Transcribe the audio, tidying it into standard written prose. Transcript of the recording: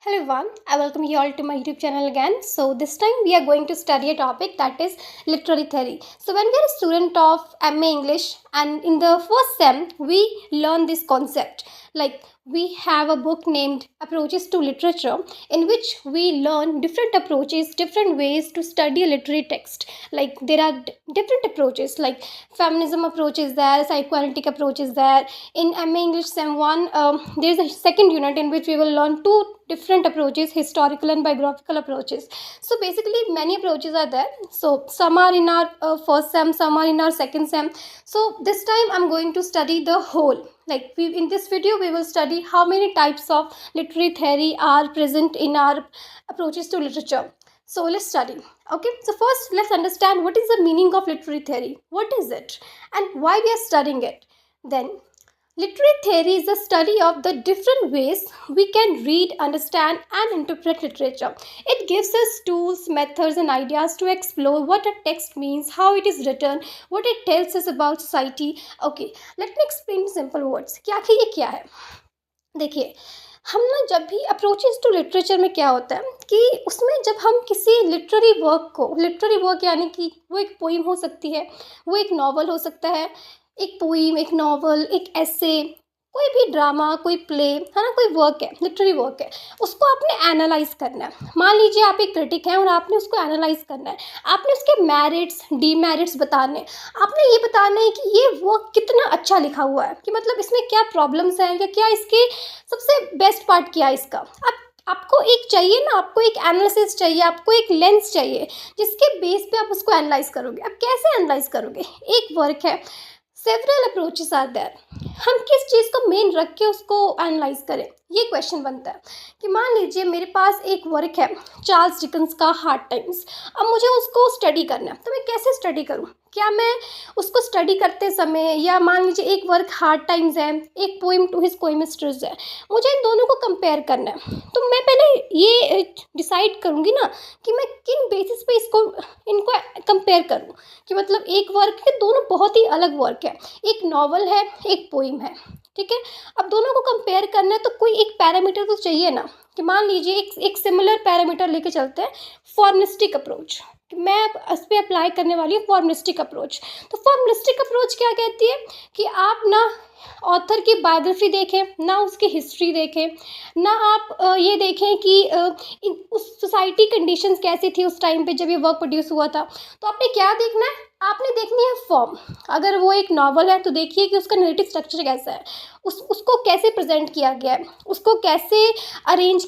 Hello everyone, I welcome you all to my YouTube channel again. So this time we are going to study a topic that is literary theory. So when we are a student of MA English and in the first sem we learn this concept, like we have a book named Approaches to Literature, in which we learn different approaches, different ways to study a literary text. Like there are different approaches, like feminism approach is there, psychoanalytic approach is there. In MA English sem 1 there is a second unit in which we will learn two different approaches, historical and biographical approaches. So basically many approaches are there. So some are in our first sem, some are in our second sem. So this time I'm going to study the whole. Like in this video we will study how many types of literary theory are present in our approaches to literature. So let's study. Okay, so first let's understand what is the meaning of literary theory. What is it and why we are studying it? Then literary theory is the study of the different ways we can read, understand, and interpret literature. It gives us tools, methods, and ideas to explore what a text means, how it is written, what it tells us about society. Okay, let me explain in simple words कि आखिर ये क्या है. देखिए, हम ना जब भी अप्रोचेस टू लिटरेचर में क्या होता है कि उसमें जब हम किसी लिटरेरी वर्क यानी कि वो एक पोइम हो सकती है, वो एक नॉवल हो सकता है, एक पोइम, एक नॉवल, एक ऐसे, कोई भी ड्रामा, कोई प्ले है ना, कोई वर्क है, लिटरेरी वर्क है, उसको आपने एनालाइज करना है. मान लीजिए आप एक क्रिटिक हैं और आपने उसको एनालाइज करना है, आपने उसके मेरिट्स, डीमेरिट्स बताने हैं, आपने ये बताना है कि ये वर्क कितना अच्छा लिखा हुआ है, कि मतलब इसमें क्या प्रॉब्लम्स हैं या क्या इसके सबसे बेस्ट पार्ट क्या है इसका. आपको एक चाहिए ना, आपको एक एनालिसिस चाहिए, आपको एक लेंस चाहिए जिसके बेस पे आप उसको एनालाइज करोगे. अब कैसे एनालाइज करोगे? एक वर्क है, सेवरल अप्रोचेस आर देयर, हम किस चीज़ को मेन रख के उसको एनालाइज करें, ये क्वेश्चन बनता है. कि मान लीजिए मेरे पास एक वर्क है चार्ल्स डिकन्स का हार्ड टाइम्स. अब मुझे उसको स्टडी करना है, तो मैं कैसे स्टडी करूं? क्या मैं उसको स्टडी करते समय, या मान लीजिए एक वर्क हार्ड टाइम्स है, एक पोइम टू हिज कोइमिस्ट्रेस है, मुझे इन दोनों को कंपेयर करना है, तो मैं पहले ये डिसाइड करूँगी ना कि मैं किन बेसिस पे इनको कंपेयर करूँ. कि मतलब एक वर्क है, दोनों बहुत ही अलग वर्क है, एक नॉवल है, एक पोइम है, ठीक है. अब दोनों को कंपेयर करना है तो कोई एक पैरामीटर तो चाहिए ना. कि मान लीजिए एक सिमिलर पैरामीटर लेके चलते हैं, फॉर्मलिस्टिक अप्रोच. मैं इस पर अप्लाई करने वाली हूँ फॉर्मलिस्टिक अप्रोच. तो फॉर्मलिस्टिक अप्रोच क्या कहती है कि आप ना ऑथर की बायोग्राफी देखें, ना उसकी हिस्ट्री देखें, ना आप ये देखें कि उस सोसाइटी कंडीशंस कैसी थी उस टाइम पे जब ये वर्क प्रोड्यूस हुआ था. तो आपने क्या देखना है? आपने देखनी है फॉर्म. अगर वो एक नॉवल है तो देखिए कि उसका नरेटिव स्ट्रक्चर कैसा है, उसको कैसे प्रेजेंट किया गया है, उसको कैसे अरेंज